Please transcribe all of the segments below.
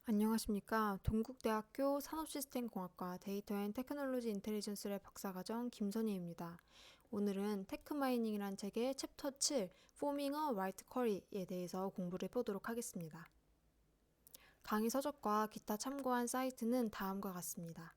안녕하십니까. 동국대학교 산업시스템공학과 데이터 앤 테크놀로지 인텔리전스랩 박사과정 김선희입니다. 오늘은 테크마이닝이란 책의 챕터 7, Forming a White Query에 대해서 공부를 해보도록 하겠습니다. 강의 서적과 기타 참고한 사이트는 다음과 같습니다.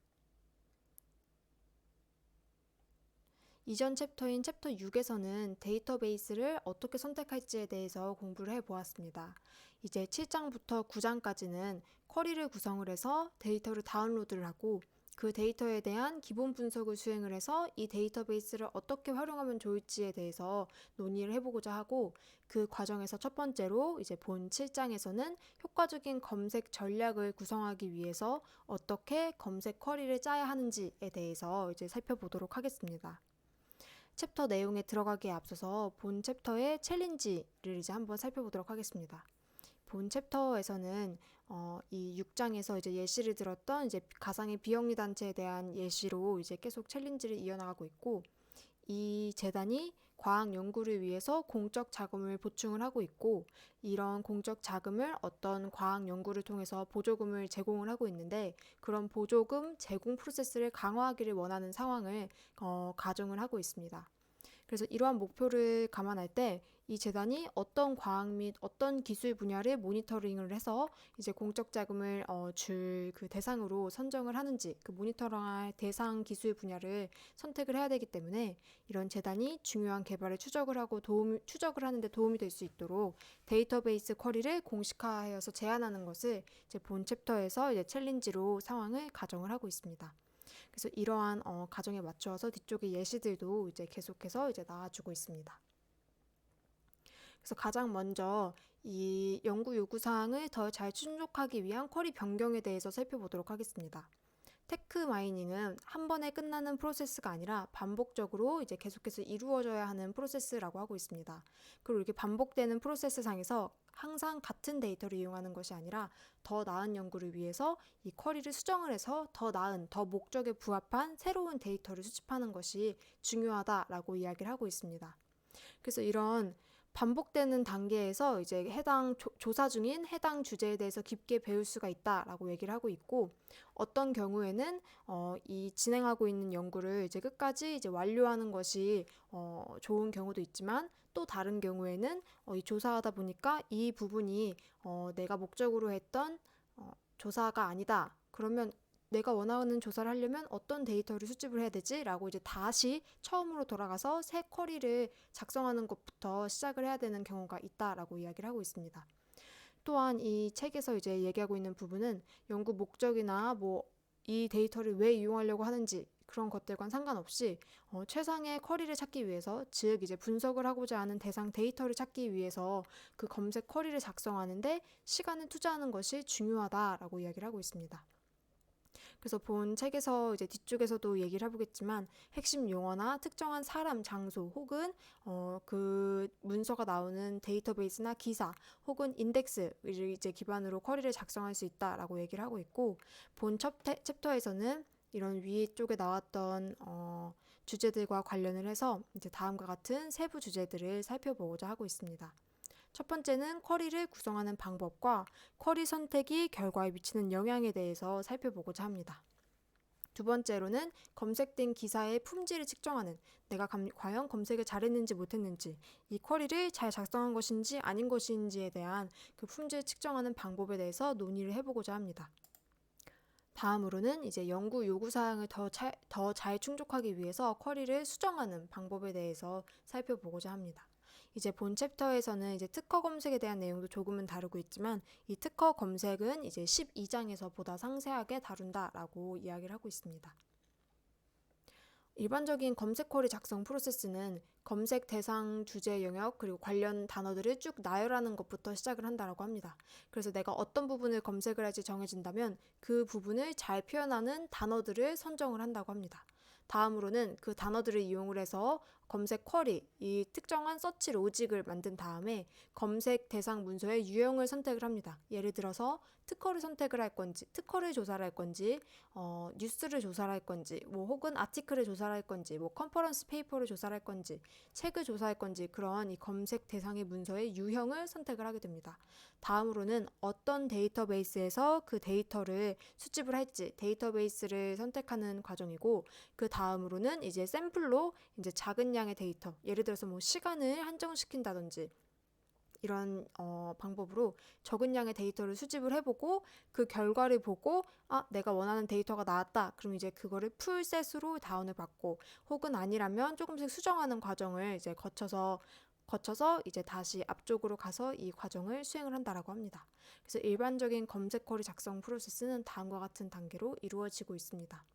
이전 챕터인 챕터 6에서는 데이터베이스를 어떻게 선택할지에 대해서 공부를 해보았습니다. 이제 7장부터 9장까지는 쿼리를 구성을 해서 데이터를 다운로드를 하고 그 데이터에 대한 기본 분석을 수행을 해서 이 데이터베이스를 어떻게 활용하면 좋을지에 대해서 논의를 해보고자 하고, 그 과정에서 첫 번째로 이제 본 7장에서는 효과적인 검색 전략을 구성하기 위해서 어떻게 검색 쿼리를 짜야 하는지에 대해서 이제 살펴보도록 하겠습니다. 챕터 내용에 들어가기에 앞서서 본 챕터의 챌린지를 이제 한번 살펴보도록 하겠습니다. 본 챕터에서는 이 6장에서 이제 예시를 들었던 이제 가상의 비영리 단체에 대한 예시로 이제 계속 챌린지를 이어나가고 있고, 이 재단이 과학 연구를 위해서 공적 자금을 보충을 하고 있고, 이런 공적 자금을 어떤 과학 연구를 통해서 보조금을 제공을 하고 있는데, 그런 보조금 제공 프로세스를 강화하기를 원하는 상황을 가정을 하고 있습니다. 그래서 이러한 목표를 감안할 때 이 재단이 어떤 과학 및 어떤 기술 분야를 모니터링을 해서 이제 공적 자금을 줄 그 대상으로 선정을 하는지, 그 모니터링할 대상 기술 분야를 선택을 해야 되기 때문에 이런 재단이 중요한 개발을 추적을 하는데 도움이 될 수 있도록 데이터베이스 쿼리를 공식화하여서 제안하는 것을 이제 본 챕터에서 이제 챌린지로 상황을 가정을 하고 있습니다. 그래서 이러한 가정에 맞추어서 뒤쪽의 예시들도 이제 계속해서 이제 나와주고 있습니다. 그래서 가장 먼저 이 연구 요구 사항을 더 잘 충족하기 위한 쿼리 변경에 대해서 살펴보도록 하겠습니다. 테크 마이닝은 한 번에 끝나는 프로세스가 아니라 반복적으로 이제 계속해서 이루어져야 하는 프로세스라고 하고 있습니다. 그리고 이렇게 반복되는 프로세스 상에서 항상 같은 데이터를 이용하는 것이 아니라 더 나은 연구를 위해서 이 쿼리를 수정을 해서 더 나은, 더 목적에 부합한 새로운 데이터를 수집하는 것이 중요하다라고 이야기를 하고 있습니다. 그래서 이런 반복되는 단계에서 이제 조사 중인 해당 주제에 대해서 깊게 배울 수가 있다라고 얘기를 하고 있고, 어떤 경우에는 이 진행하고 있는 연구를 이제 끝까지 이제 완료하는 것이 좋은 경우도 있지만, 또 다른 경우에는 이 조사하다 보니까 이 부분이 내가 목적으로 했던 조사가 아니다. 그러면 내가 원하는 조사를 하려면 어떤 데이터를 수집을 해야 되지? 라고 이제 다시 처음으로 돌아가서 새 쿼리를 작성하는 것부터 시작을 해야 되는 경우가 있다라고 이야기를 하고 있습니다. 또한 이 책에서 이제 얘기하고 있는 부분은 연구 목적이나 이 데이터를 왜 이용하려고 하는지 그런 것들과는 상관없이 최상의 쿼리를 찾기 위해서, 즉 이제 분석을 하고자 하는 대상 데이터를 찾기 위해서 그 검색 쿼리를 작성하는데 시간을 투자하는 것이 중요하다라고 이야기를 하고 있습니다. 그래서 본 책에서 이제 뒤쪽에서도 얘기를 해보겠지만, 핵심 용어나 특정한 사람, 장소 혹은 그 문서가 나오는 데이터베이스나 기사 혹은 인덱스를 이제 기반으로 쿼리를 작성할 수 있다라고 얘기를 하고 있고, 본 챕터에서는 이런 위쪽에 나왔던 주제들과 관련을 해서 이제 다음과 같은 세부 주제들을 살펴보고자 하고 있습니다. 첫 번째는 쿼리를 구성하는 방법과 쿼리 선택이 결과에 미치는 영향에 대해서 살펴보고자 합니다. 두 번째로는 검색된 기사의 품질을 측정하는, 내가 과연 검색을 잘했는지 못했는지, 이 쿼리를 잘 작성한 것인지 아닌 것인지에 대한 그 품질 측정하는 방법에 대해서 논의를 해보고자 합니다. 다음으로는 이제 연구 요구사항을 더 잘 충족하기 위해서 쿼리를 수정하는 방법에 대해서 살펴보고자 합니다. 이제 본 챕터에서는 이제 특허 검색에 대한 내용도 조금은 다루고 있지만, 이 특허 검색은 이제 12장에서 보다 상세하게 다룬다라고 이야기를 하고 있습니다. 일반적인 검색 쿼리 작성 프로세스는 검색 대상 주제 영역 그리고 관련 단어들을 쭉 나열하는 것부터 시작을 한다고 합니다. 그래서 내가 어떤 부분을 검색을 할지 정해진다면 그 부분을 잘 표현하는 단어들을 선정을 한다고 합니다. 다음으로는 그 단어들을 이용을 해서 검색 쿼리, 이 특정한 서치 로직을 만든 다음에 검색 대상 문서의 유형을 선택을 합니다. 예를 들어서 특허를 선택을 할 건지, 특허를 조사를 할 건지, 뉴스를 조사를 할 건지, 뭐 혹은 아티클을 조사를 할 건지, 뭐 컨퍼런스 페이퍼를 조사를 할 건지, 책을 조사할 건지 그런 이 검색 대상의 문서의 유형을 선택을 하게 됩니다. 다음으로는 어떤 데이터베이스에서 그 데이터를 수집을 할지 데이터베이스를 선택하는 과정이고, 그 다음으로는 이제 샘플로 이제 작은 양의 데이터, 예를 들어서 뭐 시간을 한정시킨다든지 이런 방법으로 적은 양의 데이터를 수집을 해보고 그 결과를 보고 내가 원하는 데이터가 나왔다. 그럼 이제 그거를 풀셋으로 다운을 받고, 혹은 아니라면 조금씩 수정하는 과정을 이제 거쳐서 이제 다시 앞쪽으로 가서 이 과정을 수행을 한다라고 합니다. 그래서 일반적인 검색 쿼리 작성 프로세스는 다음과 같은 단계로 이루어지고 있습니다.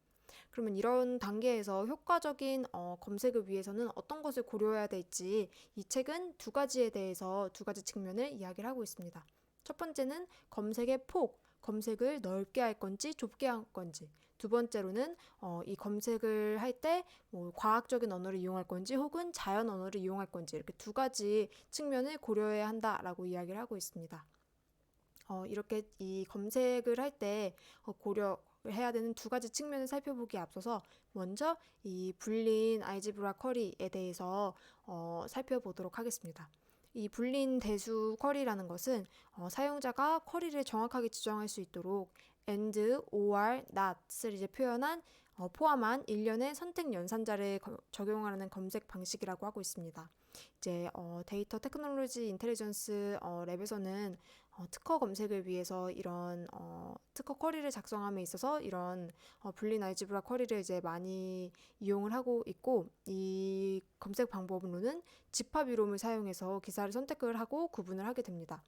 그러면 이런 단계에서 효과적인 검색을 위해서는 어떤 것을 고려해야 될지 이 책은 두 가지에 대해서 두 가지 측면을 이야기를 하고 있습니다. 첫 번째는 검색의 폭, 검색을 넓게 할 건지 좁게 할 건지, 두 번째로는 이 검색을 할 때 뭐 과학적인 언어를 이용할 건지 혹은 자연 언어를 이용할 건지, 이렇게 두 가지 측면을 고려해야 한다라고 이야기를 하고 있습니다. 이렇게 이 검색을 할 때 고려해야 되는 두 가지 측면을 살펴보기에 앞서서 먼저 이 불린 알지브라 쿼리에 대해서 살펴보도록 하겠습니다. 이 불린 대수 쿼리라는 것은 사용자가 쿼리를 정확하게 지정할 수 있도록 and, or, not을 이제 표현한 포함한 일련의 선택 연산자를 적용하는 검색 방식이라고 하고 있습니다. 이제 데이터 테크놀로지 인텔리전스 랩에서는 특허 검색을 위해서 이런 특허 쿼리를 작성함에 있어서 이런 불린 알지브라 쿼리를 이제 많이 이용을 하고 있고, 이 검색 방법으로는 집합 이론을 사용해서 기사를 선택을 하고 구분을 하게 됩니다.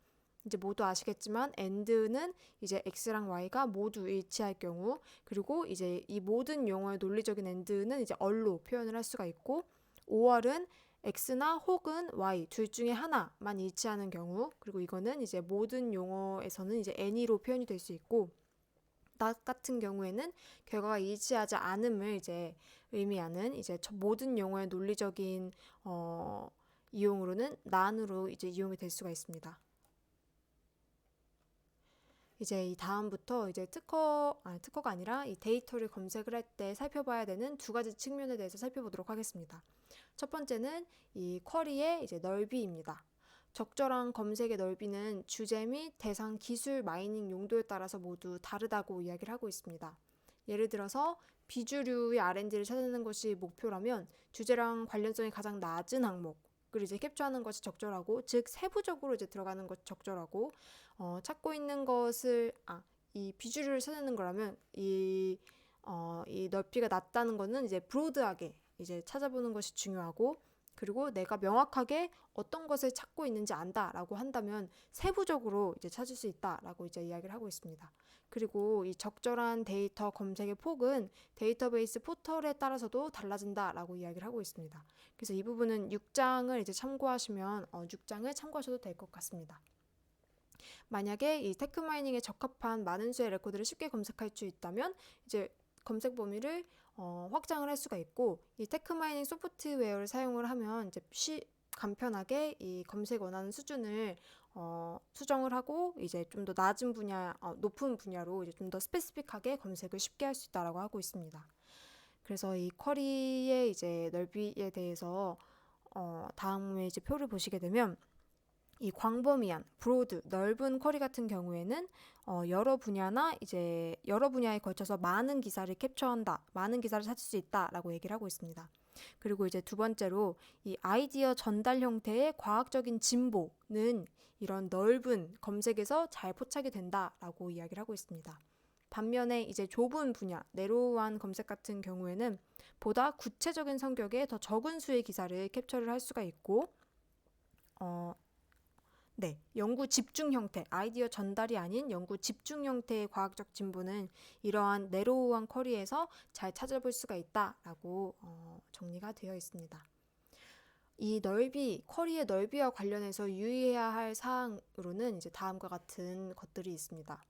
이제 모두 아시겠지만 and는 이제 x랑 y가 모두 일치할 경우, 그리고 이제 이 모든 용어의 논리적인 and는 이제 or로 표현을 할 수가 있고, or은 x나 혹은 y 둘 중에 하나만 일치하는 경우, 그리고 이거는 이제 모든 용어에서는 이제 any로 표현이 될 수 있고, not 같은 경우에는 결과가 일치하지 않음을 이제 의미하는 이제 모든 용어의 논리적인 이용으로는 none으로 이제 이용이 될 수가 있습니다. 이제 이 다음부터 이제 특허가 아니라 이 데이터를 검색을 할 때 살펴봐야 되는 두 가지 측면에 대해서 살펴보도록 하겠습니다. 첫 번째는 이 쿼리의 이제 넓이입니다. 적절한 검색의 넓이는 주제 및 대상 기술 마이닝 용도에 따라서 모두 다르다고 이야기를 하고 있습니다. 예를 들어서 비주류의 R&D를 찾는 것이 목표라면 주제랑 관련성이 가장 낮은 항목을 이제 캡처하는 것이 적절하고, 즉 세부적으로 이제 들어가는 것이 적절하고, 찾고 있는 것을 이 비주류를 찾는 거라면 이 넓이가 낮다는 거는 이제 브로드하게 이제 찾아보는 것이 중요하고, 그리고 내가 명확하게 어떤 것을 찾고 있는지 안다라고 한다면 세부적으로 이제 찾을 수 있다라고 이제 이야기를 하고 있습니다. 그리고 이 적절한 데이터 검색의 폭은 데이터베이스 포털에 따라서도 달라진다라고 이야기를 하고 있습니다. 그래서 이 부분은 6장을 이제 참고하시면 6장을 참고하셔도 될 것 같습니다. 만약에 이 테크 마이닝에 적합한 많은 수의 레코드를 쉽게 검색할 수 있다면 이제 검색 범위를 확장을 할 수가 있고, 이 테크 마이닝 소프트웨어를 사용을 하면 이제 간편하게 이 검색 원하는 수준을 수정을 하고 이제 좀 더 낮은 높은 분야로 이제 좀 더 스페시픽하게 검색을 쉽게 할 수 있다라고 하고 있습니다. 그래서 이 쿼리의 이제 넓이에 대해서 다음에 이제 표를 보시게 되면, 이 광범위한 브로드 넓은 쿼리 같은 경우에는 여러 분야에 걸쳐서 많은 기사를 캡처한다, 많은 기사를 찾을 수 있다라고 얘기를 하고 있습니다. 그리고 이제 두 번째로 이 아이디어 전달 형태의 과학적인 진보는 이런 넓은 검색에서 잘 포착이 된다라고 이야기를 하고 있습니다. 반면에 이제 좁은 분야, 내로우한 검색 같은 경우에는 보다 구체적인 성격의 더 적은 수의 기사를 캡처를 할 수가 있고, 연구 집중 형태, 아이디어 전달이 아닌 연구 집중 형태의 과학적 진보는 이러한 내로우한 쿼리에서 잘 찾아볼 수가 있다라고 정리가 되어 있습니다. 이 쿼리의 넓이와 관련해서 유의해야 할 사항으로는 이제 다음과 같은 것들이 있습니다.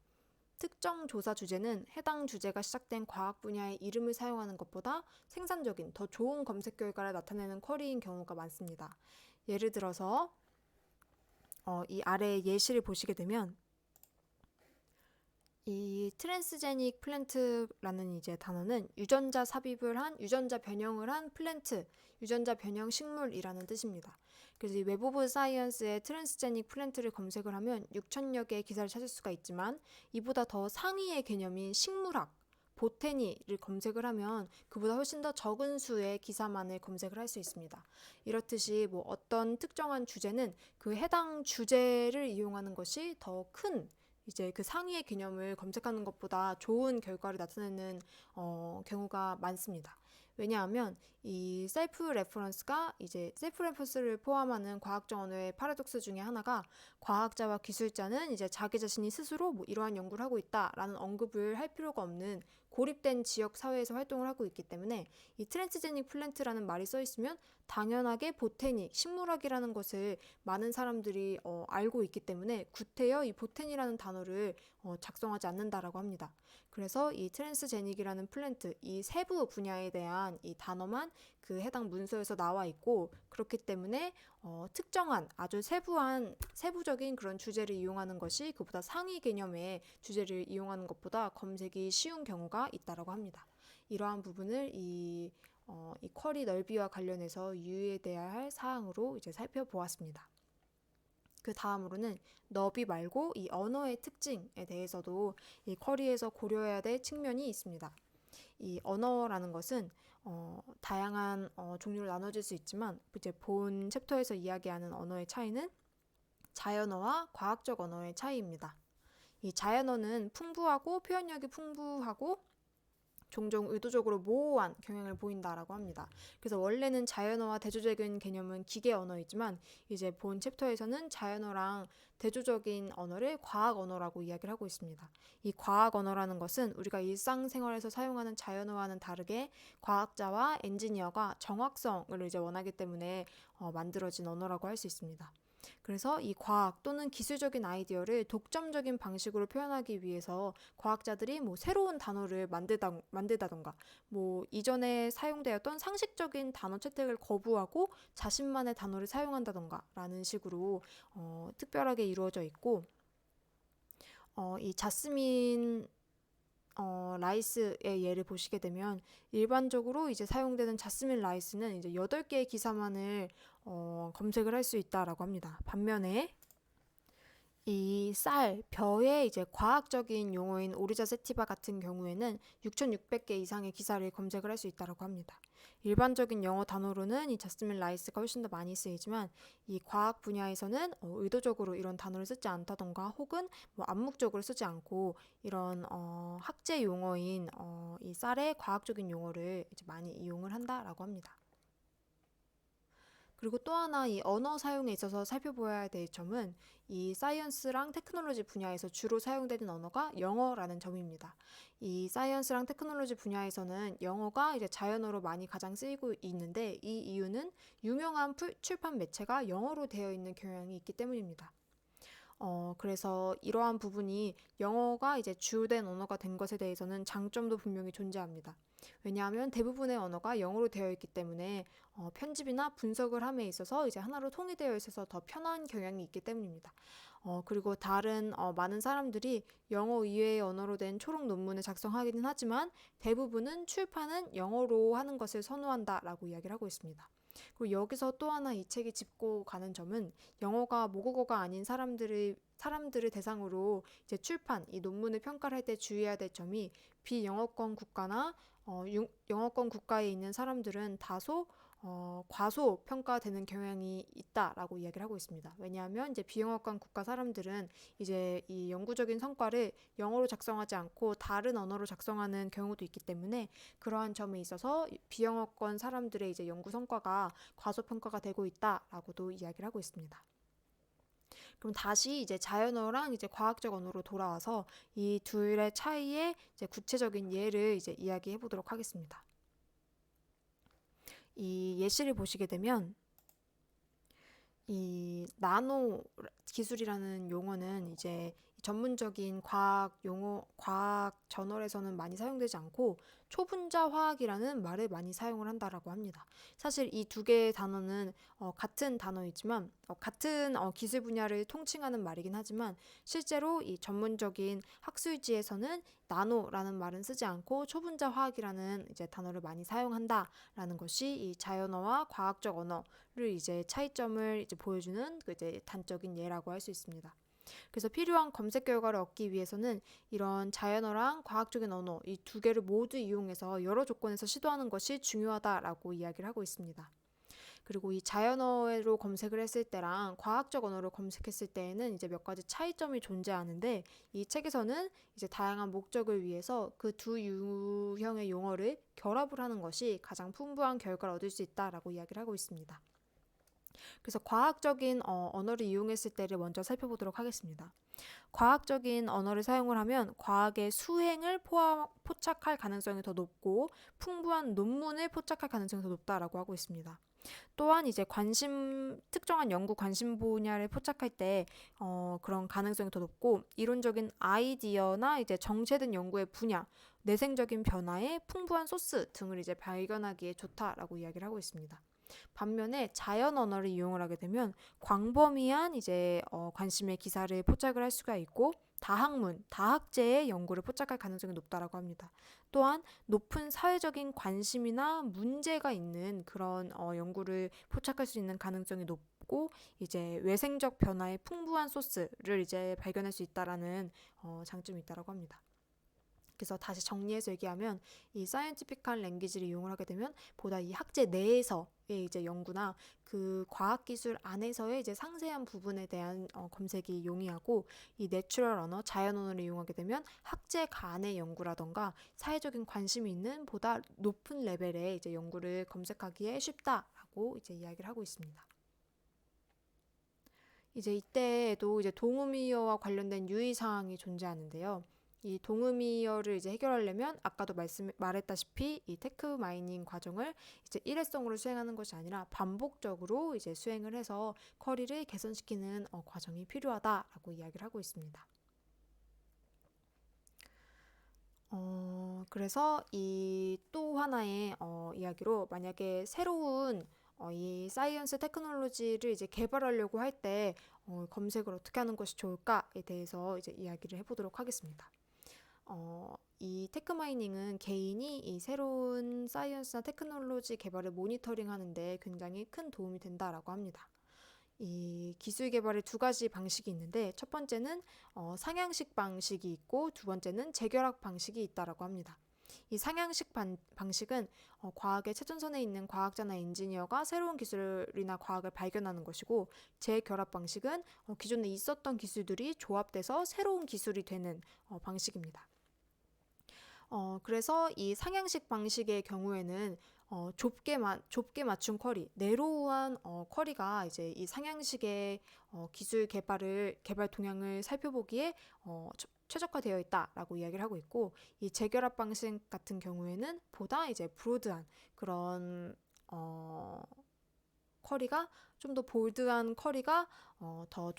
특정 조사 주제는 해당 주제가 시작된 과학 분야의 이름을 사용하는 것보다 생산적인, 더 좋은 검색 결과를 나타내는 쿼리인 경우가 많습니다. 예를 들어서 이 아래 예시를 보시게 되면 이 트랜스제닉 플랜트라는 이제 단어는 유전자 삽입을 한, 유전자 변형을 한 플랜트, 유전자 변형 식물이라는 뜻입니다. 그래서 이 웹 오브 사이언스의 트랜스제닉 플랜트를 검색을 하면 6,000여 개의 기사를 찾을 수가 있지만 이보다 더 상위의 개념인 식물학, 보테니를 검색을 하면 그보다 훨씬 더 적은 수의 기사만을 검색을 할 수 있습니다. 이렇듯이 뭐 어떤 특정한 주제는 그 해당 주제를 이용하는 것이 더 큰 이제 그 상위의 개념을 검색하는 것보다 좋은 결과를 나타내는 경우가 많습니다. 왜냐하면 이 셀프 레퍼런스가 이제 셀프 레퍼런스를 포함하는 과학적 언어의 파라독스 중에 하나가 과학자와 기술자는 이제 자기 자신이 스스로 뭐 이러한 연구를 하고 있다라는 언급을 할 필요가 없는 고립된 지역 사회에서 활동을 하고 있기 때문에 이 트랜스제닉 플랜트라는 말이 써 있으면 당연하게 보테닉, 식물학이라는 것을 많은 사람들이 알고 있기 때문에 구태여 이 보테니라는 단어를 작성하지 않는다라고 합니다. 그래서 이 트랜스제닉이라는 플랜트, 이 세부 분야에 대한 이 단어만 그 해당 문서에서 나와 있고 그렇기 때문에 특정한 아주 세부적인 그런 주제를 이용하는 것이 그보다 상위 개념의 주제를 이용하는 것보다 검색이 쉬운 경우가 있다라고 합니다. 이러한 부분을 이 쿼리 넓이와 관련해서 유의해야 할 사항으로 이제 살펴보았습니다. 그 다음으로는 너비 말고 이 언어의 특징에 대해서도 이 쿼리에서 고려해야 될 측면이 있습니다. 이 언어라는 것은 다양한 종류로 나눠질 수 있지만 이제 본 챕터에서 이야기하는 언어의 차이는 자연어와 과학적 언어의 차이입니다. 이 자연어는 풍부하고 표현력이 풍부하고 종종 의도적으로 모호한 경향을 보인다라고 합니다. 그래서 원래는 자연어와 대조적인 개념은 기계 언어이지만 이제 본 챕터에서는 자연어랑 대조적인 언어를 과학 언어라고 이야기를 하고 있습니다. 이 과학 언어라는 것은 우리가 일상생활에서 사용하는 자연어와는 다르게 과학자와 엔지니어가 정확성을 이제 원하기 때문에 만들어진 언어라고 할 수 있습니다. 그래서 이 과학 또는 기술적인 아이디어를 독점적인 방식으로 표현하기 위해서 과학자들이 뭐 새로운 단어를 만들다던가 뭐 이전에 사용되었던 상식적인 단어 채택을 거부하고 자신만의 단어를 사용한다던가 라는 식으로 특별하게 이루어져 있고 이 자스민 라이스의 예를 보시게 되면 일반적으로 이제 사용되는 자스민 라이스는 이제 8개의 기사만을 검색을 할 수 있다라고 합니다. 반면에 이 쌀, 벼의 이제 과학적인 용어인 오리자 세티바 같은 경우에는 6,600개 이상의 기사를 검색을 할 수 있다고 합니다. 일반적인 영어 단어로는 이 자스민 라이스가 훨씬 더 많이 쓰이지만 이 과학 분야에서는 의도적으로 이런 단어를 쓰지 않다던가 혹은 뭐 암묵적으로 쓰지 않고 이런 학제 용어인 이 쌀의 과학적인 용어를 이제 많이 이용을 한다라고 합니다. 그리고 또 하나 이 언어 사용에 있어서 살펴보아야 될 점은 이 사이언스랑 테크놀로지 분야에서 주로 사용되는 언어가 영어라는 점입니다. 이 사이언스랑 테크놀로지 분야에서는 영어가 이제 자연어로 많이 가장 쓰이고 있는데 이 이유는 유명한 출판 매체가 영어로 되어 있는 경향이 있기 때문입니다. 그래서 이러한 부분이 영어가 이제 주된 언어가 된 것에 대해서는 장점도 분명히 존재합니다. 왜냐하면 대부분의 언어가 영어로 되어 있기 때문에 편집이나 분석을 함에 있어서 이제 하나로 통일되어 있어서 더 편한 경향이 있기 때문입니다. 그리고 다른 많은 사람들이 영어 이외의 언어로 된 초록 논문을 작성하기는 하지만 대부분은 출판은 영어로 하는 것을 선호한다라고 이야기를 하고 있습니다. 그리고 여기서 또 하나 이 책이 짚고 가는 점은 영어가 모국어가 아닌 사람들을 대상으로 이제 출판, 이 논문을 평가를 할 때 주의해야 될 점이 비영어권 국가나 영어권 국가에 있는 사람들은 다소 과소평가되는 경향이 있다라고 이야기를 하고 있습니다. 왜냐하면 이제 비영어권 국가 사람들은 이제 이 연구적인 성과를 영어로 작성하지 않고 다른 언어로 작성하는 경우도 있기 때문에 그러한 점에 있어서 비영어권 사람들의 이제 연구 성과가 과소평가가 되고 있다라고도 이야기를 하고 있습니다. 그럼 다시 이제 자연어랑 이제 과학적 언어로 돌아와서 이 둘의 차이의 이제 구체적인 예를 이제 이야기해 보도록 하겠습니다. 이 예시를 보시게 되면 이 나노 기술이라는 용어는 이제 전문적인 과학 용어, 과학 저널에서는 많이 사용되지 않고 초분자 화학이라는 말을 많이 사용을 한다라고 합니다. 사실 이 두 개의 단어는 같은 단어이지만 같은 기술 분야를 통칭하는 말이긴 하지만 실제로 이 전문적인 학술지에서는 나노라는 말은 쓰지 않고 초분자 화학이라는 이제 단어를 많이 사용한다라는 것이 이 자연어와 과학적 언어를 이제 차이점을 이제 보여주는 그 이제 단적인 예라고 할 수 있습니다. 그래서 필요한 검색 결과를 얻기 위해서는 이런 자연어랑 과학적인 언어 이 두 개를 모두 이용해서 여러 조건에서 시도하는 것이 중요하다라고 이야기를 하고 있습니다. 그리고 이 자연어로 검색을 했을 때랑 과학적 언어로 검색했을 때에는 이제 몇 가지 차이점이 존재하는데 이 책에서는 이제 다양한 목적을 위해서 그 두 유형의 용어를 결합을 하는 것이 가장 풍부한 결과를 얻을 수 있다라고 이야기를 하고 있습니다. 그래서 과학적인 언어를 이용했을 때를 먼저 살펴보도록 하겠습니다. 과학적인 언어를 사용을 하면 과학의 수행을 포착할 가능성이 더 높고 풍부한 논문을 포착할 가능성이 더 높다라고 하고 있습니다. 또한 이제 특정한 연구 관심 분야를 포착할 때 그런 가능성이 더 높고 이론적인 아이디어나 이제 정체된 연구의 분야, 내생적인 변화의 풍부한 소스 등을 이제 발견하기에 좋다라고 이야기를 하고 있습니다. 반면에 자연 언어를 이용을 하게 되면 광범위한 이제 관심의 기사를 포착을 할 수가 있고 다학문, 다학제의 연구를 포착할 가능성이 높다라고 합니다. 또한 높은 사회적인 관심이나 문제가 있는 그런 연구를 포착할 수 있는 가능성이 높고 이제 외생적 변화의 풍부한 소스를 이제 발견할 수 있다라는 장점이 있다라고 합니다. 그래서 다시 정리해서 얘기하면 이 사이언티픽한 랭귀지를 이용을 하게 되면 보다 이 학제 내에서의 이제 연구나 그 과학기술 안에서의 이제 상세한 부분에 대한 검색이 용이하고 이 내추럴 언어, 자연 언어를 이용하게 되면 학제 간의 연구라던가 사회적인 관심이 있는 보다 높은 레벨의 이제 연구를 검색하기에 쉽다라고 이제 이야기를 하고 있습니다. 이제 이때에도 이제 동음이어와 관련된 유의사항이 존재하는데요. 이 동음이어를 이제 해결하려면 아까도 말했다시피 이 테크 마이닝 과정을 이제 일회성으로 수행하는 것이 아니라 반복적으로 이제 수행을 해서 쿼리를 개선시키는 과정이 필요하다라고 이야기를 하고 있습니다. 그래서 이 또 하나의 이야기로 만약에 새로운 이 사이언스 테크놀로지를 이제 개발하려고 할 때 검색을 어떻게 하는 것이 좋을까에 대해서 이제 이야기를 해보도록 하겠습니다. 이 테크마이닝은 개인이 이 새로운 사이언스나 테크놀로지 개발을 모니터링 하는데 굉장히 큰 도움이 된다라고 합니다. 이 기술 개발의 두 가지 방식이 있는데 첫 번째는 상향식 방식이 있고 두 번째는 재결합 방식이 있다라고 합니다. 이 상향식 방식은 과학의 최전선에 있는 과학자나 엔지니어가 새로운 기술이나 과학을 발견하는 것이고 재결합 방식은 기존에 있었던 기술들이 조합돼서 새로운 기술이 되는 방식입니다. 그래서 이 상향식 방식의 경우에는 좁게 맞춘 쿼리, 내로우한 쿼리가 이제 이 상향식의 기술 개발 동향을 살펴보기에 최적화되어 있다라고 이야기를 하고 있고 이 재결합 방식 같은 경우에는 보다 이제 브로드한 그런 쿼리가 좀 더 볼드한 쿼리가 더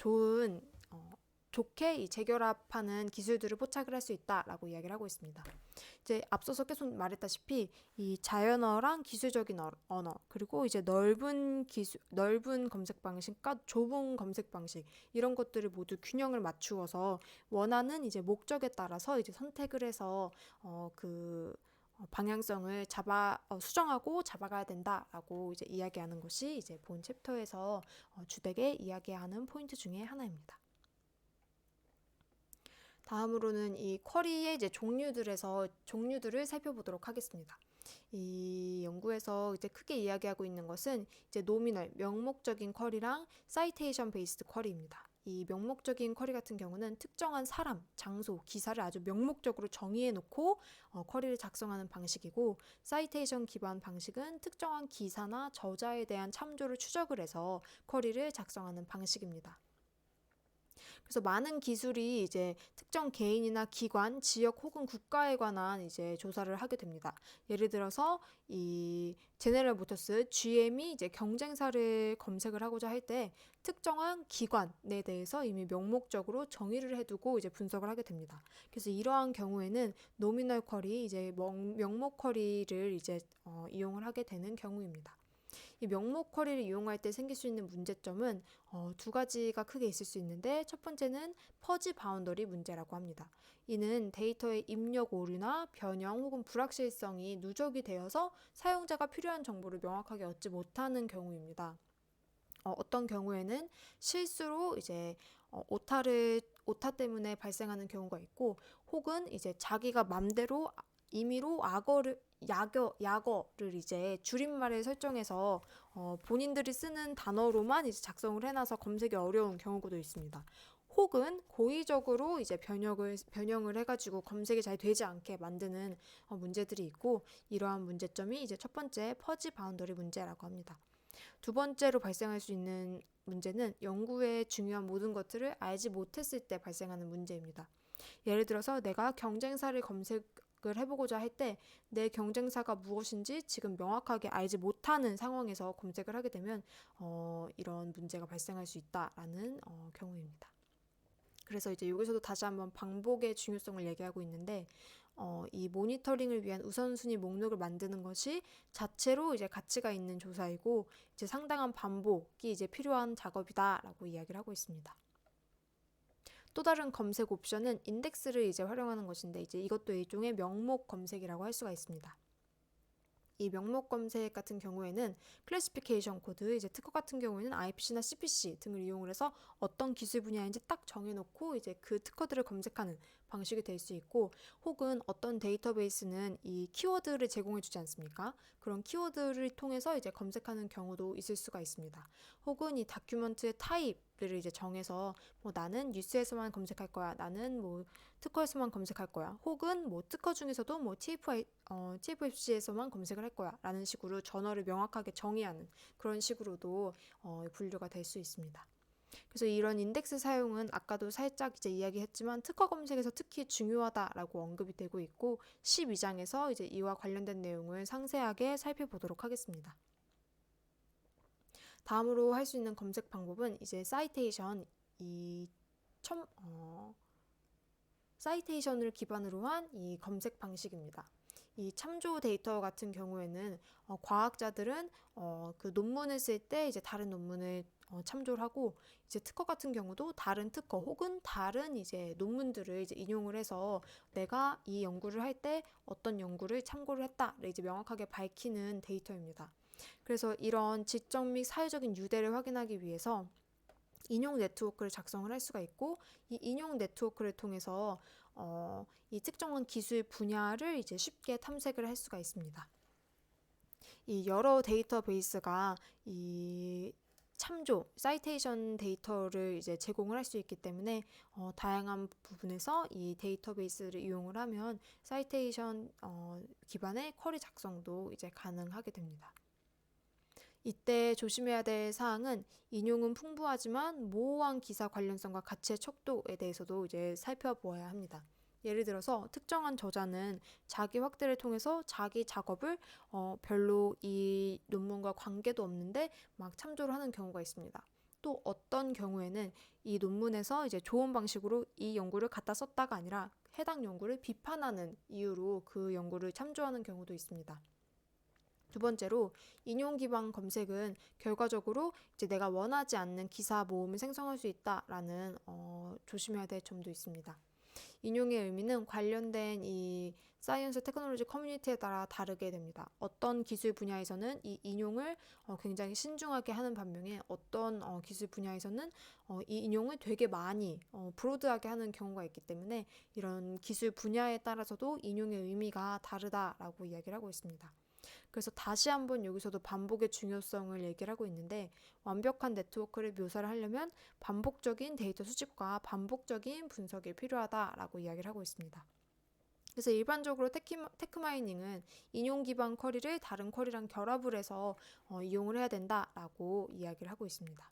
좋게 이 재결합하는 기술들을 포착을 할 수 있다라고 이야기를 하고 있습니다. 이제 앞서서 계속 말했다시피 이 자연어랑 기술적인 언어 그리고 이제 넓은 검색 방식과 좁은 검색 방식 이런 것들을 모두 균형을 맞추어서 원하는 이제 목적에 따라서 이제 선택을 해서 방향성을 수정하고 잡아가야 된다라고 이제 이야기하는 것이 이제 본 챕터에서 주되게 이야기하는 포인트 중에 하나입니다. 다음으로는 이 쿼리의 이제 종류들을 살펴보도록 하겠습니다. 이 연구에서 이제 크게 이야기하고 있는 것은 이제 노미널, 명목적인 쿼리랑 사이테이션 베이스드 쿼리입니다. 이 명목적인 쿼리 같은 경우는 특정한 사람, 장소, 기사를 아주 명목적으로 정의해 놓고 쿼리를 작성하는 방식이고 사이테이션 기반 방식은 특정한 기사나 저자에 대한 참조를 추적을 해서 쿼리를 작성하는 방식입니다. 그래서 많은 기술이 이제 특정 개인이나 기관, 지역 혹은 국가에 관한 이제 조사를 하게 됩니다. 예를 들어서 이 제네럴 모터스 GM이 이제 경쟁사를 검색을 하고자 할 때 특정한 기관에 대해서 이미 명목적으로 정의를 해두고 이제 분석을 하게 됩니다. 그래서 이러한 경우에는 노미널 쿼리, 이제 명목 쿼리를 이제 이용을 하게 되는 경우입니다. 이 명목 쿼리를 이용할 때 생길 수 있는 문제점은 두 가지가 크게 있을 수 있는데, 첫 번째는 퍼지 바운더리 문제라고 합니다. 이는 데이터의 입력 오류나 변형 혹은 불확실성이 누적이 되어서 사용자가 필요한 정보를 명확하게 얻지 못하는 경우입니다. 어떤 경우에는 실수로 이제 오타 때문에 발생하는 경우가 있고, 혹은 이제 자기가 맘대로 임의로 약어를 이제 줄임말을 설정해서 본인들이 쓰는 단어로만 이제 작성을 해놔서 검색이 어려운 경우도 있습니다. 혹은 고의적으로 이제 변형을 해가지고 검색이 잘 되지 않게 만드는 문제들이 있고, 이러한 문제점이 이제 첫 번째 퍼지 바운더리 문제라고 합니다. 두 번째로 발생할 수 있는 문제는 연구의 중요한 모든 것들을 알지 못했을 때 발생하는 문제입니다. 예를 들어서 내가 경쟁사를 검색을 해보고자 할 때 내 경쟁사가 무엇인지 지금 명확하게 알지 못하는 상황에서 검색을 하게 되면 이런 문제가 발생할 수 있다라는 경우입니다. 그래서 이제 여기서도 다시 한번 반복의 중요성을 얘기하고 있는데, 이 모니터링을 위한 우선순위 목록을 만드는 것이 자체로 이제 가치가 있는 조사이고, 이제 상당한 반복이 이제 필요한 작업이다라고 이야기를 하고 있습니다. 또 다른 검색 옵션은 인덱스를 이제 활용하는 것인데, 이제 이것도 일종의 명목 검색이라고 할 수가 있습니다. 이 명목 검색 같은 경우에는 클래시피케이션 코드, 이제 특허 같은 경우에는 IPC나 CPC 등을 이용을 해서 어떤 기술 분야인지 딱 정해놓고 이제 그 특허들을 검색하는 방식이 될 수 있고, 혹은 어떤 데이터베이스는 이 키워드를 제공해주지 않습니까? 그런 키워드를 통해서 이제 검색하는 경우도 있을 수가 있습니다. 혹은 이 다큐먼트의 타입을 이제 정해서 나는 뉴스에서만 검색할 거야, 나는 특허에서만 검색할 거야, 혹은 특허 중에서도 TFFC에서만 검색을 할 거야 라는 식으로 저널을 명확하게 정의하는 그런 식으로도 분류가 될 수 있습니다. 그래서 이런 인덱스 사용은 아까도 살짝 이제 이야기했지만 특허 검색에서 특히 중요하다라고 언급이 되고 있고, 12장에서 이제 이와 관련된 내용을 상세하게 살펴보도록 하겠습니다. 다음으로 할 수 있는 검색 방법은 이제 사이테이션을 기반으로 한 이 검색 방식입니다. 이 참조 데이터 같은 경우에는 과학자들은 그 논문을 쓸 때 이제 다른 논문을 참조를 하고, 이제 특허 같은 경우도 다른 특허 혹은 다른 이제 논문들을 이제 인용을 해서 내가 이 연구를 할 때 어떤 연구를 참고를 했다를 이제 명확하게 밝히는 데이터입니다. 그래서 이런 지적 및 사회적인 유대를 확인하기 위해서 인용 네트워크를 작성을 할 수가 있고, 이 인용 네트워크를 통해서 이 특정한 기술 분야를 이제 쉽게 탐색을 할 수가 있습니다. 이 여러 데이터베이스가 이 참조, 사이테이션 데이터를 이제 제공을 할 수 있기 때문에 다양한 부분에서 이 데이터베이스를 이용을 하면 사이테이션 기반의 쿼리 작성도 이제 가능하게 됩니다. 이때 조심해야 될 사항은 인용은 풍부하지만 모호한 기사 관련성과 가치의 척도에 대해서도 이제 살펴보아야 합니다. 예를 들어서 특정한 저자는 자기 확대를 통해서 자기 작업을 별로 이 논문과 관계도 없는데 막 참조를 하는 경우가 있습니다. 또 어떤 경우에는 이 논문에서 이제 좋은 방식으로 이 연구를 갖다 썼다가 아니라 해당 연구를 비판하는 이유로 그 연구를 참조하는 경우도 있습니다. 두 번째로 인용 기반 검색은 결과적으로 이제 내가 원하지 않는 기사 모음을 생성할 수 있다라는 조심해야 될 점도 있습니다. 인용의 의미는 관련된 이 사이언스 테크놀로지 커뮤니티에 따라 다르게 됩니다. 어떤 기술 분야에서는 이 인용을 굉장히 신중하게 하는 반면에 어떤 기술 분야에서는 이 인용을 되게 많이 브로드하게 하는 경우가 있기 때문에 이런 기술 분야에 따라서도 인용의 의미가 다르다라고 이야기를 하고 있습니다. 그래서 다시 한번 여기서도 반복의 중요성을 얘기를 하고 있는데, 완벽한 네트워크를 묘사를 하려면 반복적인 데이터 수집과 반복적인 분석이 필요하다라고 이야기를 하고 있습니다. 그래서 일반적으로 테크마이닝은 인용 기반 쿼리를 다른 쿼리랑 결합을 해서 이용을 해야 된다라고 이야기를 하고 있습니다.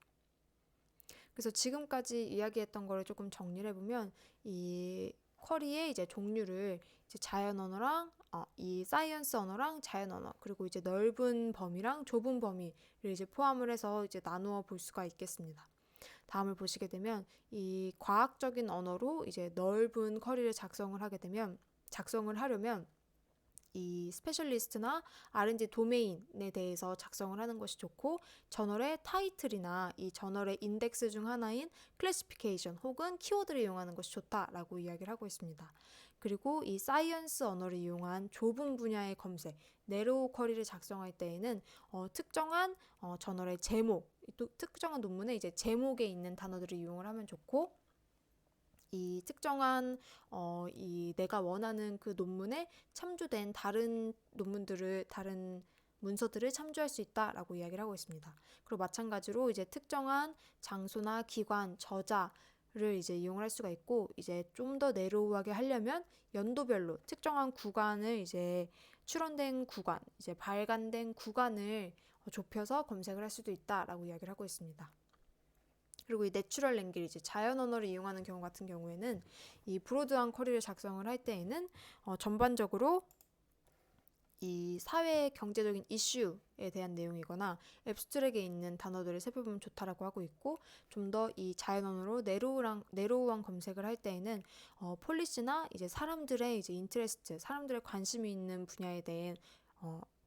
그래서 지금까지 이야기했던 거를 조금 정리를 해보면 이 쿼리의 이제 종류를 이제 자연 언어랑 이 사이언스 언어랑 자연 언어 그리고 이제 넓은 범위랑 좁은 범위를 이제 포함을 해서 이제 나누어 볼 수가 있겠습니다. 다음을 보시게 되면 이 과학적인 언어로 이제 넓은 쿼리를 작성을 하려면 이 스페셜리스트나 R&D 도메인에 대해서 작성을 하는 것이 좋고 저널의 타이틀이나 이 저널의 인덱스 중 하나인 클래시피케이션 혹은 키워드를 이용하는 것이 좋다라고 이야기를 하고 있습니다. 그리고 이 사이언스 언어를 이용한 좁은 분야의 검색, 네로우 쿼리를 작성할 때에는 특정한 저널의 제목, 또 특정한 논문의 이제 제목에 있는 단어들을 이용을 하면 좋고 이 특정한 이 내가 원하는 그 논문에 참조된 다른 문서들을 참조할 수 있다라고 이야기를 하고 있습니다. 그리고 마찬가지로 이제 특정한 장소나 기관, 저자를 이제 이용을 할 수가 있고 이제 좀 더 네로우하게 하려면 연도별로 특정한 구간을 이제 출원된 구간, 이제 발간된 구간을 좁혀서 검색을 할 수도 있다라고 이야기를 하고 있습니다. 그리고 이 내추럴 랭귀지, 자연 언어를 이용하는 경우 같은 경우에는 이 브로드한 쿼리를 작성을 할 때에는 전반적으로 이 사회 경제적인 이슈에 대한 내용이거나 앱스트랙에 있는 단어들을 살펴보면 좋다라고 하고 있고 좀 더 이 자연 언어로 네로우한 검색을 할 때에는 폴리시나 이제 사람들의 이제 인트레스트, 사람들의 관심이 있는 분야에 대해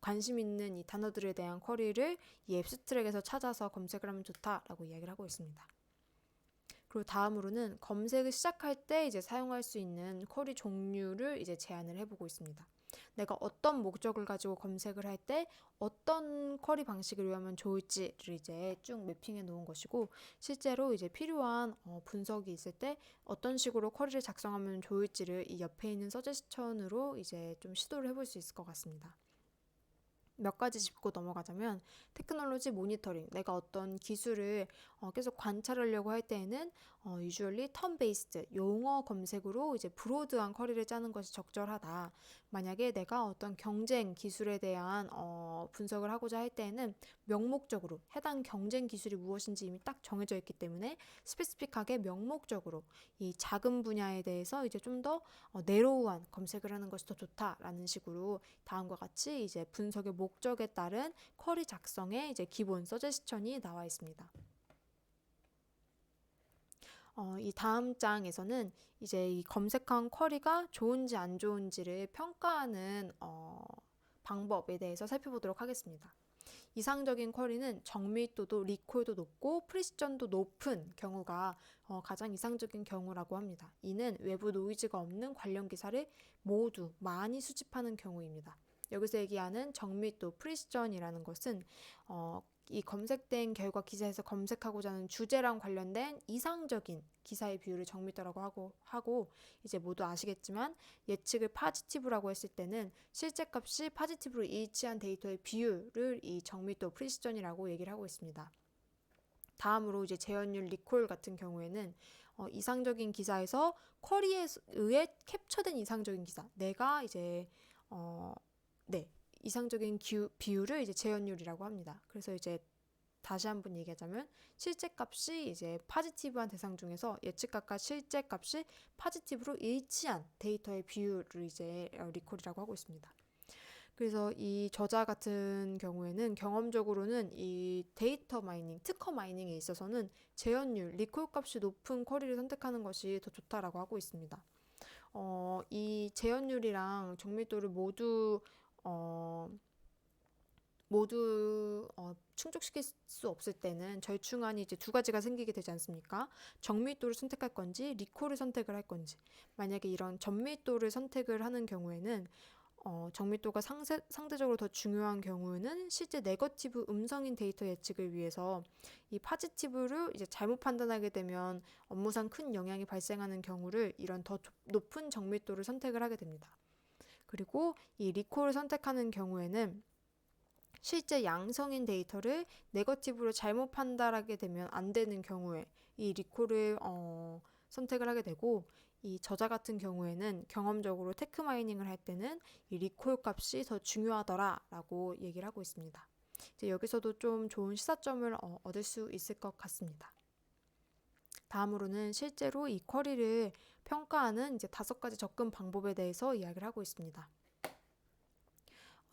관심 있는 이 단어들에 대한 쿼리를 이 앱스트랙에서 찾아서 검색을 하면 좋다라고 이야기를 하고 있습니다. 그리고 다음으로는 검색을 시작할 때 이제 사용할 수 있는 쿼리 종류를 이제 제안을 해보고 있습니다. 내가 어떤 목적을 가지고 검색을 할 때 어떤 쿼리 방식을 이용하면 좋을지를 이제 쭉 매핑해 놓은 것이고 실제로 이제 필요한 분석이 있을 때 어떤 식으로 쿼리를 작성하면 좋을지를 이 옆에 있는 서제스천으로 이제 좀 시도를 해볼 수 있을 것 같습니다. 몇 가지 짚고 넘어가자면 테크놀로지 모니터링, 내가 어떤 기술을 계속 관찰하려고 할 때에는 usually term based 용어 검색으로 이제 브로드한 쿼리를 짜는 것이 적절하다. 만약에 내가 어떤 경쟁 기술에 대한 분석을 하고자 할 때에는 명목적으로 해당 경쟁 기술이 무엇인지 이미 딱 정해져 있기 때문에 스페시픽하게 명목적으로 이 작은 분야에 대해서 이제 좀 더 네로우한 검색을 하는 것이 더 좋다라는 식으로 다음과 같이 이제 분석의 목적에 따른 쿼리 작성의 이제 기본 서제스천이 나와 있습니다. 이 다음 장에서는 이제 이 검색한 쿼리가 좋은지 안 좋은지를 평가하는 방법에 대해서 살펴보도록 하겠습니다. 이상적인 쿼리는 정밀도도 리콜도 높고 프리시전도 높은 경우가 가장 이상적인 경우라고 합니다. 이는 외부 노이즈가 없는 관련 기사를 모두 많이 수집하는 경우입니다. 여기서 얘기하는 정밀도, 프리시전이라는 것은 이 검색된 결과 기사에서 검색하고자 하는 주제랑 관련된 이상적인 기사의 비율을 정밀도라고 하고 이제 모두 아시겠지만 예측을 파지티브라고 했을 때는 실제 값이 파지티브로 일치한 데이터의 비율을 이 정밀도 프리시전이라고 얘기를 하고 있습니다. 다음으로 이제 재현율 리콜 같은 경우에는 이상적인 기사에서 쿼리에 의해 캡처된 이상적인 기사, 내가 이제 이상적인 비율을 이제 재현율이라고 합니다. 그래서 이제 다시 한번 얘기하자면 실제 값이 이제 파지티브한 대상 중에서 예측값과 실제 값이 파지티브로 일치한 데이터의 비율을 이제 리콜이라고 하고 있습니다. 그래서 이 저자 같은 경우에는 경험적으로는 이 데이터 마이닝, 특허 마이닝에 있어서는 재현율, 리콜 값이 높은 쿼리를 선택하는 것이 더 좋다라고 하고 있습니다. 이 재현율이랑 정밀도를 모두 충족시킬 수 없을 때는 절충안이 이제 두 가지가 생기게 되지 않습니까? 정밀도를 선택할 건지 리콜을 선택을 할 건지. 만약에 이런 전밀도를 선택을 하는 경우에는 정밀도가 상대적으로 더 중요한 경우는 실제 네거티브 음성인 데이터 예측을 위해서 이 파지티브를 이제 잘못 판단하게 되면 업무상 큰 영향이 발생하는 경우를 이런 더 높은 정밀도를 선택을 하게 됩니다. 그리고 이 리콜을 선택하는 경우에는 실제 양성인 데이터를 네거티브로 잘못 판단하게 되면 안 되는 경우에 이 리콜을 선택을 하게 되고 이 저자 같은 경우에는 경험적으로 테크 마이닝을 할 때는 이 리콜 값이 더 중요하더라라고 얘기를 하고 있습니다. 이제 여기서도 좀 좋은 시사점을 얻을 수 있을 것 같습니다. 다음으로는 실제로 이 쿼리를 평가하는 이제 5가지 접근 방법에 대해서 이야기를 하고 있습니다.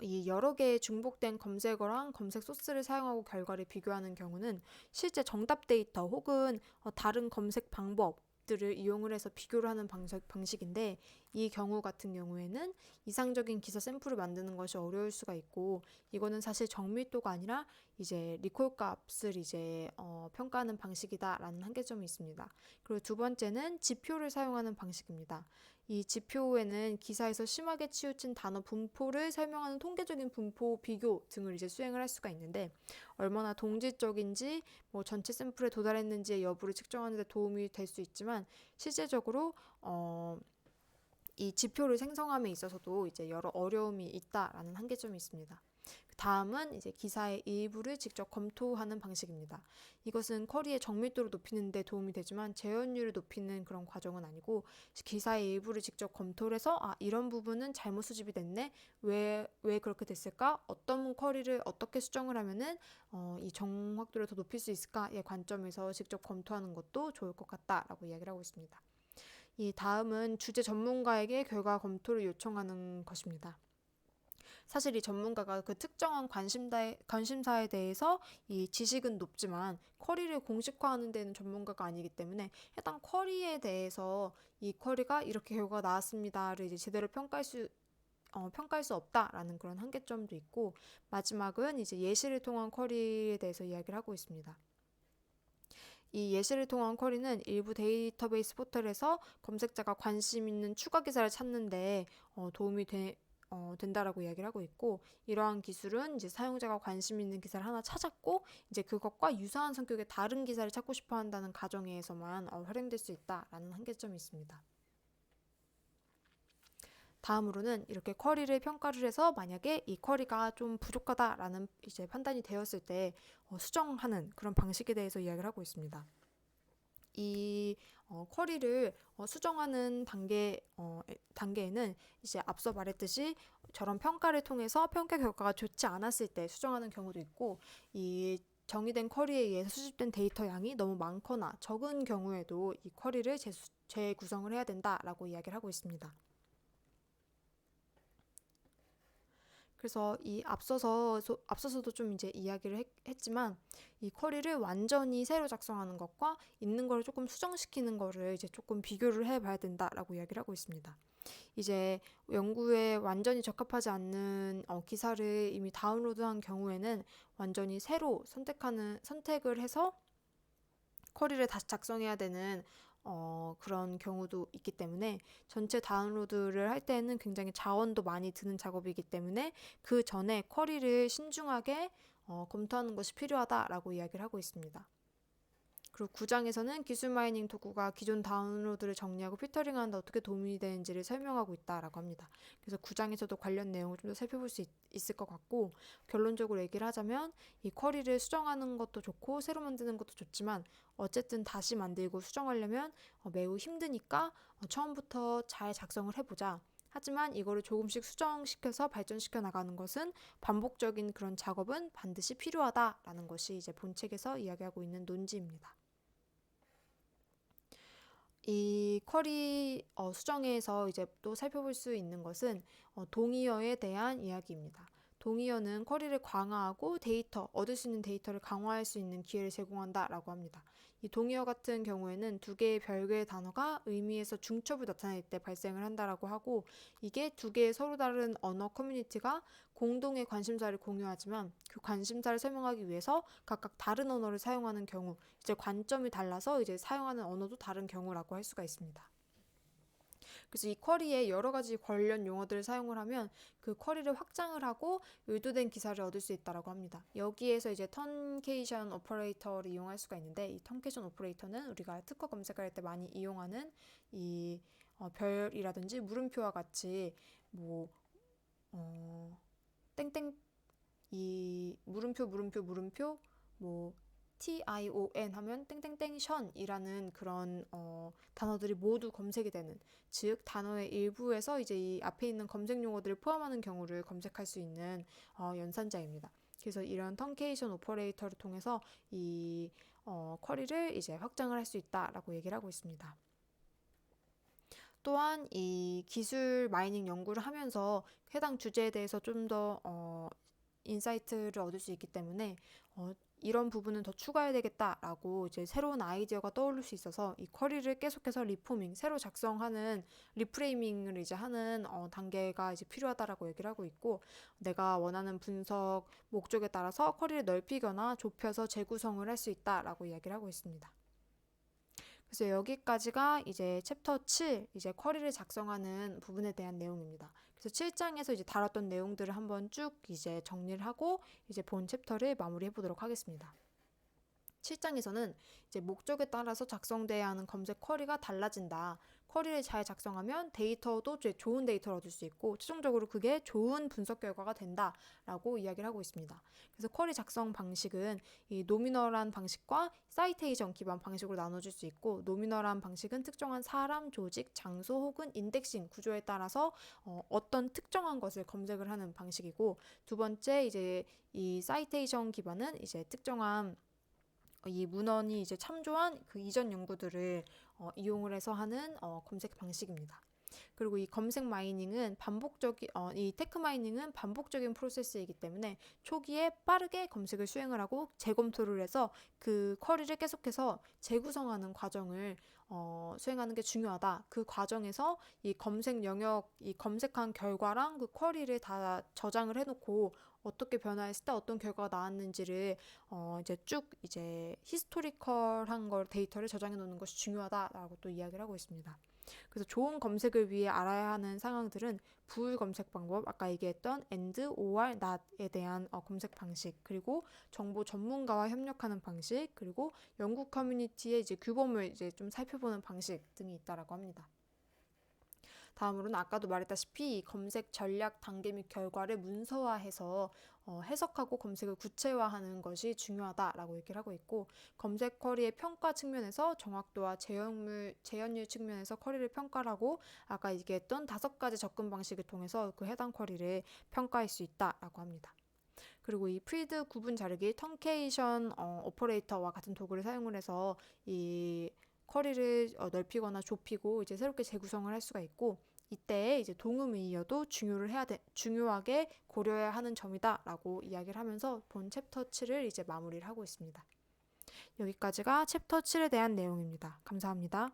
이 여러 개의 중복된 검색어랑 검색 소스를 사용하고 결과를 비교하는 경우는 실제 정답 데이터 혹은 다른 검색 방법들을 이용을 해서 비교를 하는 방식인데, 이 경우 같은 경우에는 이상적인 기사 샘플을 만드는 것이 어려울 수가 있고, 이거는 사실 정밀도가 아니라 이제 리콜 값을 이제 평가하는 방식이다라는 한계점이 있습니다. 그리고 두 번째는 지표를 사용하는 방식입니다. 이 지표에는 기사에서 심하게 치우친 단어 분포를 설명하는 통계적인 분포 비교 등을 이제 수행을 할 수가 있는데, 얼마나 동질적인지 뭐 전체 샘플에 도달했는지의 여부를 측정하는 데 도움이 될 수 있지만, 실제적으로 이 지표를 생성함에 있어서도 이제 여러 어려움이 있다라는 한계점이 있습니다. 다음은 이제 기사의 일부를 직접 검토하는 방식입니다. 이것은 쿼리의 정밀도를 높이는 데 도움이 되지만 재현율을 높이는 그런 과정은 아니고, 기사의 일부를 직접 검토를 해서 이런 부분은 잘못 수집이 됐네, 왜 그렇게 됐을까, 어떤 쿼리를 어떻게 수정을 하면은 이 정확도를 더 높일 수 있을까의 관점에서 직접 검토하는 것도 좋을 것 같다라고 이야기를 하고 있습니다. 이 다음은 주제 전문가에게 결과 검토를 요청하는 것입니다. 사실 이 전문가가 그 특정한 관심사에 대해서 이 지식은 높지만 쿼리를 공식화하는 데는 전문가가 아니기 때문에 해당 쿼리에 대해서 이 쿼리가 이렇게 결과가 나왔습니다를 이제 제대로 평가할 수 없다라는 그런 한계점도 있고, 마지막은 이제 예시를 통한 쿼리에 대해서 이야기를 하고 있습니다. 이 예시를 통한 쿼리는 일부 데이터베이스 포털에서 검색자가 관심 있는 추가 기사를 찾는데 도움이 된다라고 이야기를 하고 있고, 이러한 기술은 이제 사용자가 관심 있는 기사를 하나 찾았고 이제 그것과 유사한 성격의 다른 기사를 찾고 싶어 한다는 가정에서만 활용될 수 있다라는 한계점이 있습니다. 다음으로는 이렇게 쿼리를 평가를 해서 만약에 이 쿼리가 좀 부족하다라는 이제 판단이 되었을 때 수정하는 그런 방식에 대해서 이야기를 하고 있습니다. 이 쿼리를 수정하는 단계에는 이제 앞서 말했듯이 저런 평가를 통해서 평가 결과가 좋지 않았을 때 수정하는 경우도 있고, 이 정의된 쿼리에 의해서 수집된 데이터 양이 너무 많거나 적은 경우에도 이 쿼리를 재구성을 해야 된다라고 이야기를 하고 있습니다. 그래서 이 앞서서도 좀 이제 이야기를 했지만, 이 쿼리를 완전히 새로 작성하는 것과 있는 거를 조금 수정시키는 거를 이제 조금 비교를 해봐야 된다라고 이야기를 하고 있습니다. 이제 연구에 완전히 적합하지 않는 기사를 이미 다운로드한 경우에는 완전히 새로 선택을 해서 쿼리를 다시 작성해야 되는 그런 경우도 있기 때문에, 전체 다운로드를 할 때는 굉장히 자원도 많이 드는 작업이기 때문에 그 전에 쿼리를 신중하게 검토하는 것이 필요하다라고 이야기를 하고 있습니다. 그리고 9장에서는 기술 마이닝 도구가 기존 다운로드를 정리하고 필터링하는 데 어떻게 도움이 되는지를 설명하고 있다라고 합니다. 그래서 9장에서도 관련 내용을 좀 더 살펴볼 수 있을 것 같고, 결론적으로 얘기를 하자면 이 쿼리를 수정하는 것도 좋고 새로 만드는 것도 좋지만 어쨌든 다시 만들고 수정하려면 매우 힘드니까 처음부터 잘 작성을 해보자. 하지만 이거를 조금씩 수정시켜서 발전시켜 나가는 것은 반복적인 그런 작업은 반드시 필요하다라는 것이 이제 본책에서 이야기하고 있는 논지입니다. 이 쿼리 수정에서 이제 또 살펴볼 수 있는 것은 동의어에 대한 이야기입니다. 동의어는 쿼리를 강화하고 얻을 수 있는 데이터를 강화할 수 있는 기회를 제공한다라고 합니다. 이 동의어 같은 경우에는 두 개의 별개의 단어가 의미에서 중첩을 나타낼 때 발생을 한다라고 하고, 이게 두 개의 서로 다른 언어 커뮤니티가 공동의 관심사를 공유하지만 그 관심사를 설명하기 위해서 각각 다른 언어를 사용하는 경우, 이제 관점이 달라서 이제 사용하는 언어도 다른 경우라고 할 수가 있습니다. 그래서 이 쿼리에 여러 가지 관련 용어들을 사용을 하면 그 쿼리를 확장을 하고 의도된 기사를 얻을 수 있다고 합니다. 여기에서 이제 턴케이션 오퍼레이터를 이용할 수가 있는데, 이 턴케이션 오퍼레이터는 우리가 특허 검색할 때 많이 이용하는 이 별이라든지 물음표와 같이 뭐 땡땡, 이 물음표 뭐 TION 하면 땡땡땡 션이라는 그런 단어들이 모두 검색이 되는, 즉 단어의 일부에서 이제 이 앞에 있는 검색 용어들을 포함하는 경우를 검색할 수 있는 연산자입니다. 그래서 이런 턴케이션 오퍼레이터를 통해서 이 쿼리를 이제 확장을 할 수 있다라고 얘기를 하고 있습니다. 또한 이 기술 마이닝 연구를 하면서 해당 주제에 대해서 좀 더 인사이트를 얻을 수 있기 때문에 이런 부분은 더 추가해야 되겠다라고 이제 새로운 아이디어가 떠오를 수 있어서 이 쿼리를 계속해서 리포밍, 새로 작성하는 리프레이밍을 이제 하는 단계가 이제 필요하다라고 얘기를 하고 있고, 내가 원하는 분석 목적에 따라서 쿼리를 넓히거나 좁혀서 재구성을 할 수 있다라고 이야기를 하고 있습니다. 그래서 여기까지가 이제 챕터 7, 이제 쿼리를 작성하는 부분에 대한 내용입니다. 그래서 7장에서 이제 다뤘던 내용들을 한번 쭉 이제 정리를 하고 이제 본 챕터를 마무리해 보도록 하겠습니다. 7장에서는 이제 목적에 따라서 작성돼야 하는 검색 쿼리가 달라진다. 쿼리를 잘 작성하면 데이터도 좋은 데이터를 얻을 수 있고 최종적으로 그게 좋은 분석 결과가 된다라고 이야기를 하고 있습니다. 그래서 쿼리 작성 방식은 이 노미널한 방식과 사이테이션 기반 방식으로 나눠질 수 있고, 노미널한 방식은 특정한 사람, 조직, 장소 혹은 인덱싱 구조에 따라서 어떤 특정한 것을 검색을 하는 방식이고, 두 번째 이제 이 사이테이션 기반은 이제 특정한 이 문헌이 이제 참조한 그 이전 연구들을 이용을 해서 하는 검색 방식입니다. 그리고 이 검색 마이닝은 이 테크 마이닝은 반복적인 프로세스이기 때문에 초기에 빠르게 검색을 수행을 하고 재검토를 해서 그 쿼리를 계속해서 재구성하는 과정을 수행하는 게 중요하다. 그 과정에서 이 검색 영역, 이 검색한 결과랑 그 쿼리를 다 저장을 해놓고 어떻게 변화했을 때 어떤 결과가 나왔는지를 이제 쭉 이제 히스토리컬한 걸 데이터를 저장해 놓는 것이 중요하다라고 또 이야기를 하고 있습니다. 그래서 좋은 검색을 위해 알아야 하는 상황들은 부울 검색 방법, 아까 얘기했던 and, or, not에 대한 검색 방식, 그리고 정보 전문가와 협력하는 방식, 그리고 연구 커뮤니티의 이제 규범을 이제 좀 살펴보는 방식 등이 있다라고 합니다. 다음으로는 아까도 말했다시피 검색 전략 단계 및 결과를 문서화해서 해석하고 검색을 구체화하는 것이 중요하다라고 얘기를 하고 있고, 검색 쿼리의 평가 측면에서 정확도와 재현율 측면에서 쿼리를 평가를 하고, 아까 얘기했던 5가지 접근 방식을 통해서 그 해당 쿼리를 평가할 수 있다라고 합니다. 그리고 이 필드 구분 자르기 턴케이션 오퍼레이터와 같은 도구를 사용을 해서 이 쿼리를 넓히거나 좁히고 이제 새롭게 재구성을 할 수가 있고, 이때 이제 동음이어도 중요하게 고려해야 하는 점이다라고 이야기를 하면서 본 챕터 7을 이제 마무리를 하고 있습니다. 여기까지가 챕터 7에 대한 내용입니다. 감사합니다.